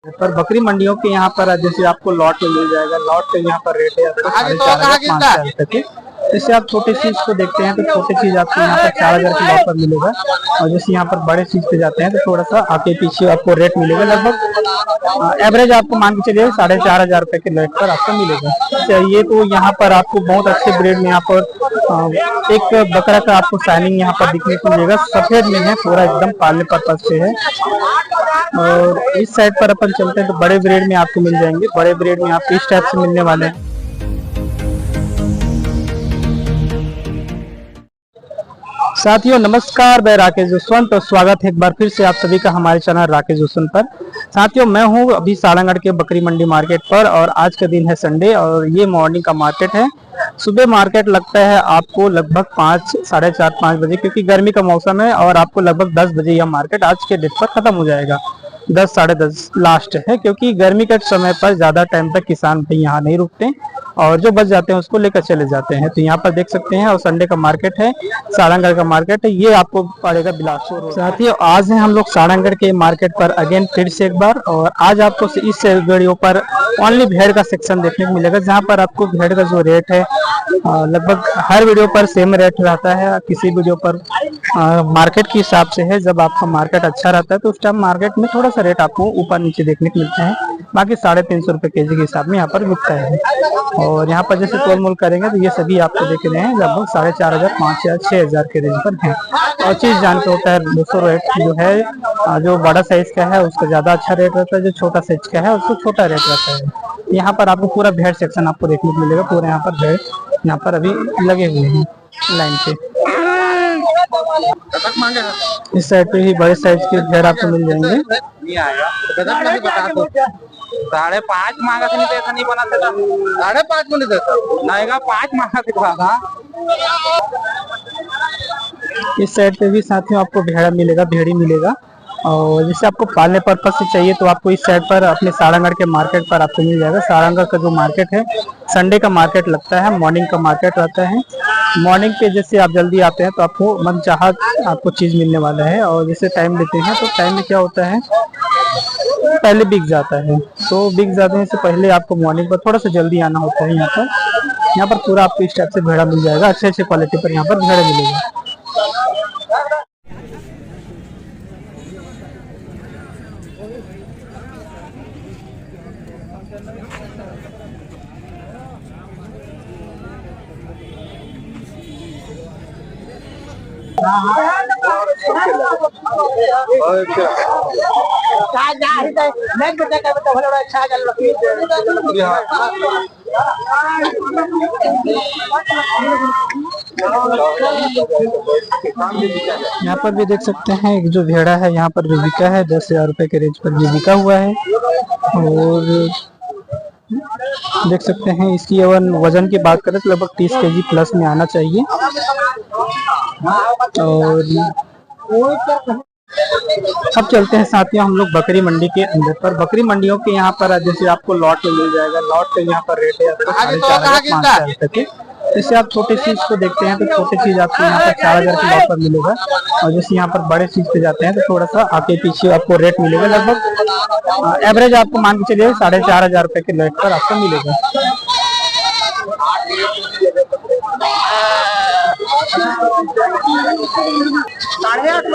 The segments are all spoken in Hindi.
पर बकरी मंडियों के यहाँ पर जैसे आपको लॉट में मिल जाएगा। लॉट का यहाँ पर रेट है आपको 4,500 तक के। जैसे आप छोटी चीज को देखते हैं तो छोटी चीज आपको यहाँ पर 4,000 के लॉट पर मिलेगा, और जैसे यहाँ पर बड़े चीज पे जाते हैं तो थोड़ा सा आगे पीछे आपको रेट मिलेगा। लगभग एवरेज आपको मान के चलिए 4,500 रुपए के रेट पर आपको मिलेगा। चाहिए तो यहाँ पर आपको बहुत अच्छे ब्रीड में यहाँ पर एक बकरा का आपको शाइनिंग यहाँ पर दिखने को मिलेगा। सफेद में है, पूरा एकदम पालने पर्पज से है। और इस साइड पर अपन चलते हैं तो बड़े ब्रीड में आपको मिल जाएंगे। बड़े ब्रीड में आपको इस टाइप से मिलने वाले हैं। साथियों नमस्कार, मैं राकेश जसवंत और स्वागत है एक बार फिर से आप सभी का हमारे चैनल राकेश जसवंत पर। साथियों मैं हूं अभी सारंगगढ़ के बकरी मंडी मार्केट पर, और आज का दिन है संडे और ये मॉर्निंग का मार्केट है। सुबह मार्केट लगता है आपको लगभग 5, साढ़े 4, 5 बजे, क्योंकि गर्मी का मौसम है। और आपको लगभग 10 बजे यह मार्केट आज के डेट पर खत्म हो जाएगा। 10, साढ़े 10 लास्ट है, क्योंकि गर्मी के समय पर ज्यादा टाइम तक किसान भाई यहाँ नहीं रुकते और जो बच जाते हैं उसको लेकर चले जाते हैं। तो यहाँ पर देख सकते हैं, और संडे का मार्केट है, सारंगगढ़ का मार्केट है। ये आपको पड़ेगा बिलासपुर। साथियों आज है हम लोग सारंगगढ़ के मार्केट पर अगेन फिर से एक बार, और आज आपको इस वीडियो पर ओनली भेड़ का सेक्शन देखने को मिलेगा, जहाँ पर आपको भेड़ का जो रेट है लगभग हर वीडियो पर सेम रेट रहता है। किसी वीडियो पर मार्केट के हिसाब से है। जब आपका मार्केट अच्छा रहता है तो उस टाइम मार्केट में थोड़ा सा रेट आपको ऊपर नीचे देखने को मिलता है। बाकी 350 रुपए केजी के हिसाब में यहाँ पर बिकता है। और यहाँ पर जैसे तोल मोल करेंगे तो ये सभी आपको देख रहे हैं लगभग 4,500, 5,000, 6,000 के रेंज पर है। और चीज जान के होता है दोस्तों, रेट जो है जो बड़ा साइज का है उसका ज्यादा अच्छा रेट रहता है, जो छोटा साइज का है उसको छोटा रेट रहता है। यहाँ पर आपको पूरा भेड़ सेक्शन आपको देखने को मिलेगा। पूरा यहाँ पर भेड़ यहाँ पर अभी लगे हुए हैं लाइन से। इस साइड पे भी बड़े साइज के भेड़ आपको मिल जाएंगे। 5.5 मांगा था, नहीं तो ऐसा नहीं बना था। 5.5 में नहीं देता, नहीं 5 मांगा था। इस साइड पे भी साथियों आपको भेड़ा मिलेगा, भेड़ी मिलेगा। और जैसे आपको पालने पर्पज से चाहिए तो आपको इस साइड पर अपने सारंगगढ़ के मार्केट पर आपको मिल जाएगा। सारंगगढ़ का जो मार्केट है संडे का मार्केट लगता है, मॉर्निंग का मार्केट रहता है। मॉर्निंग पे जैसे आप जल्दी आते हैं तो आपको मनचाहा आपको चीज मिलने वाला है। और जैसे टाइम लेते हैं तो टाइम में क्या होता है, पहले बिक जाता है। तो बिक जाते हैं से पहले आपको मॉर्निंग पर थोड़ा सा जल्दी आना होता है। यहाँ पर पूरा आपको इस टाइप से भेड़ा मिल जाएगा। अच्छे अच्छे क्वालिटी पर यहाँ पर भेड़ा मिलेगा। यहाँ पर भी देख सकते हैं एक जो भेड़ा है यहाँ पर भी बिका है 10,000 रुपए के रेंज पर भी बिका हुआ है। और देख सकते हैं इसकी वजन की बात करें तो लगभग 30 केजी प्लस में आना चाहिए। और अब चलते हैं साथियों हम लोग बकरी मंडी के अंदर पर। बकरी मंडियों के यहाँ पर जैसे आपको लॉट में मिल जाएगा। लॉट का यहाँ पर रेट है आपको 4,500 रुपए के। जैसे आप छोटी चीज को देखते हैं तो छोटी चीज आपको यहाँ पर 4,000 के लॉट पर मिलेगा, और जैसे यहाँ पर बड़े चीज पे जाते हैं तो थोड़ा सा आगे पीछे आपको रेट मिलेगा। लगभग एवरेज आपको मान के चलिए 4,500 रुपए के रेट पर आपको मिलेगा।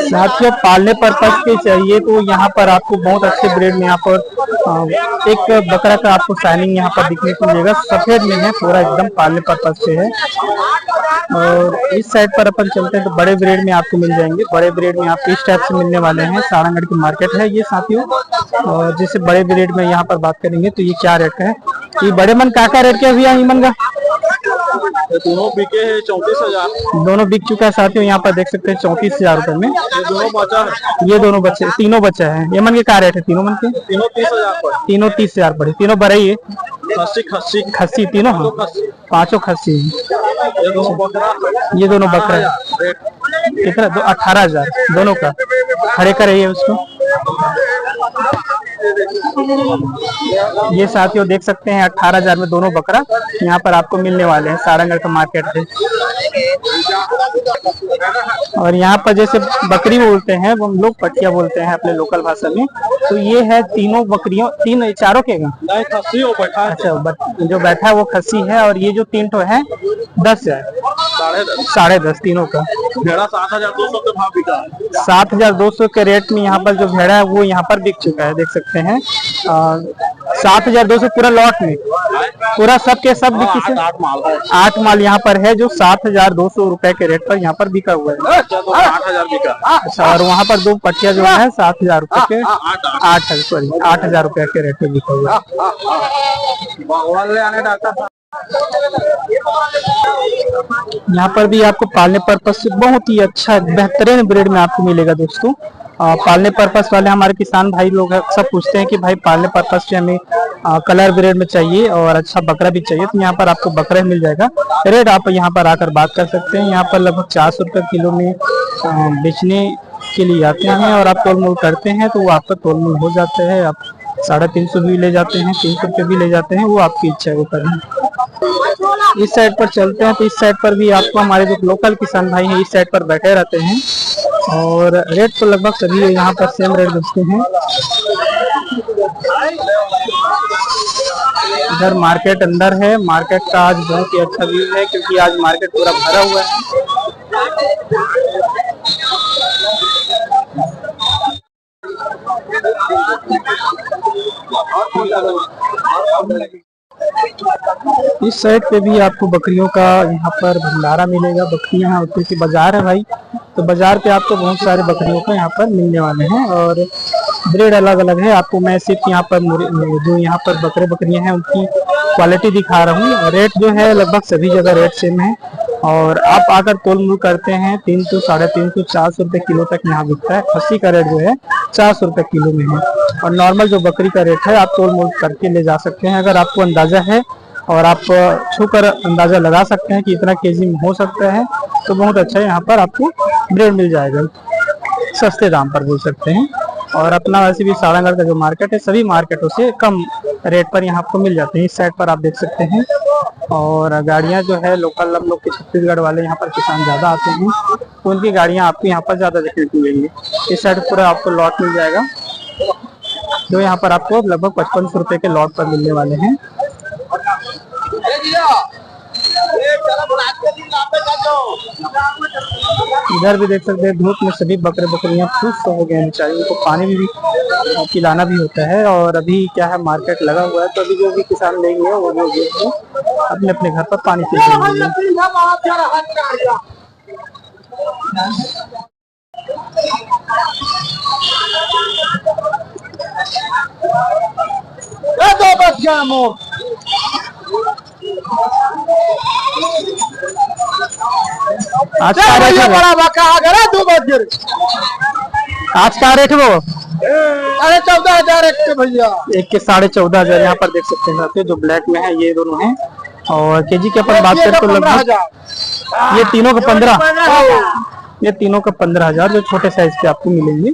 साथियों पालने पर्पज के चाहिए तो यहाँ पर आपको बहुत अच्छे ब्रीड में यहाँ पर एक बकरा का आपको शाइनिंग यहाँ पर दिखने को मिलेगा। सफेद में है, पूरा एकदम पालने पर्पज से है। और इस साइड पर अपन चलते हैं तो बड़े ब्रीड में आपको मिल जाएंगे। बड़े ब्रीड में आपको इस टाइप से मिलने वाले हैं। सारंगगढ़ की मार्केट है ये साथियों। और जैसे बड़े ब्रीड में यहाँ पर बात करेंगे तो ये क्या रेट का है। ये बड़े मन का रेट क्या भैया ईमन का? दोनों बिके हैं 34,000। दोनों बिक चुका है साथियों। यहाँ पर देख सकते हैं 34,000 रुपए में ये दोनों बच्चा है। ये दोनों बच्चे, तीनों बच्चा है। ये मन के क्या रेट है तीनों मन के? तीनों 30,000 पर। तीनों 30,000 पड़े। तीनों बड़े ही खस्सी तीनों, हाँ 5 खस्सी। ये दोनों बकरा कितना? 18,000 दोनों का। खड़े कर रही है उसको। ये साथियों देख सकते हैं 18,000 में दोनों बकरा यहाँ पर आपको मिलने वाले हैं। सारंगगढ़ का मार्केट है। और यहाँ पर जैसे बकरी बोलते हैं वो हम लोग पटिया बोलते हैं अपने लोकल भाषा में। तो ये है तीनों बकरियों, तीन चारों के अच्छा जो बैठा है वो खस्सी है। और ये जो 3 ठो है 10 है, 10.5 तीनों का। भेड़ा 7,200 के भाव बिका है। 7,200 के रेट में यहाँ पर जो भेड़ा है वो यहाँ पर बिक चुका है, देख सकते हैं। 7,200 पूरा लॉट में, पूरा सब के सब बिकी से 8 माल यहाँ पर है जो 7,200 रुपए के रेट पर यहाँ पर बिका हुआ है। 8,000 बिका। अच्छा, और वहाँ पर 2 पटिया जो है 7,000 रुपए के, 8,000 रुपए के रेट पे बिका हुआ है। यहाँ पर भी आपको पालने पर्पज से बहुत ही अच्छा बेहतरीन ब्रीड में आपको मिलेगा दोस्तों। पालने पर्पज वाले हमारे किसान भाई लोग अक्सर पूछते हैं कि भाई पालने पर्पज से हमें कलर ब्रीड में चाहिए और अच्छा बकरा भी चाहिए, तो यहाँ पर आपको बकरा मिल जाएगा। रेट आप यहाँ पर आकर बात कर सकते हैं। यहाँ पर लगभग 400 रुपए किलो में बेचने के लिए आते हैं और आप तोल मोल करते हैं तो वो आपका तोल मोल हो जाता है। आप 350 भी ले जाते हैं, 300 रुपये भी ले जाते हैं, वो आपकी इच्छा है वो करें। इस साइड पर चलते हैं तो इस साइड पर भी आपको हमारे जो लोकल किसान भाई हैं इस साइड पर बैठे रहते हैं और रेट तो लगभग सभी यहाँ पर सेम रेट बेचते हैं। इधर मार्केट अंदर है। मार्केट का आज बहुत ही अच्छा व्यू है क्योंकि आज मार्केट पूरा भरा हुआ है। इस साइड पे भी आपको बकरियों का यहाँ पर भंडारा मिलेगा। बकरियां हैं, क्योंकि बाजार है भाई, तो बाजार पे आपको बहुत सारे बकरियों का यहाँ पर मिलने वाले हैं और ब्रीड अलग अलग है। आपको मैं सिर्फ यहाँ पर जो यहाँ पर बकरियां हैं उनकी क्वालिटी दिखा रहा हूँ। रेट जो है लगभग सभी जगह रेट सेम है और आप आकर तोल मोल करते हैं 300, 350, 400 रुपए किलो तक यहाँ बिकता है। खस्सी का रेट जो है 400 रुपए किलो में है और नॉर्मल जो बकरी का रेट है आप तोल मोल करके ले जा सकते हैं। अगर आपको अंदाजा है और आप छूकर अंदाजा लगा सकते हैं कि इतना केजी में हो सकता है तो बहुत अच्छा है। यहाँ पर आपको ब्रेड मिल जाएगा सस्ते दाम पर बोल सकते हैं। और अपना वैसे भी सारंगढ़ का जो मार्केट है सभी मार्केटों से कम रेट पर यहाँ आपको मिल जाते हैं। इस साइड पर आप देख सकते हैं और गाड़ियाँ जो है लोकल हम लोग के छत्तीसगढ़ वाले यहाँ पर किसान ज्यादा आते हैं तो उनकी गाड़ियाँ आपको यहाँ पर ज्यादा देखने को मिलेंगी। इस साइड पूरा आपको लॉट मिल जाएगा जो यहाँ पर आपको लगभग 5500 रुपए के लॉट पर मिलने वाले हैं। इधर भी देख सकते हैं धूप में सभी बकरियां सुस्त हो गए हैं बेचारी, उनको पानी भी पिलाना भी होता है। और अभी क्या है मार्केट लगा हुआ है तो अभी जो भी किसान लेंगे वो अपने अपने घर पर पानी पी लेंगे। आज का रेट है बड़ा आज का रेट वो 14,500 एक के भैया, एक के 14,500 यहाँ पर देख सकते हैं साथियों। जो ब्लैक में है ये दोनों हैं और केजी के अपन बात करें तो लगभग ये तीनों का 15,000 जो छोटे साइज के आपको मिलेंगे।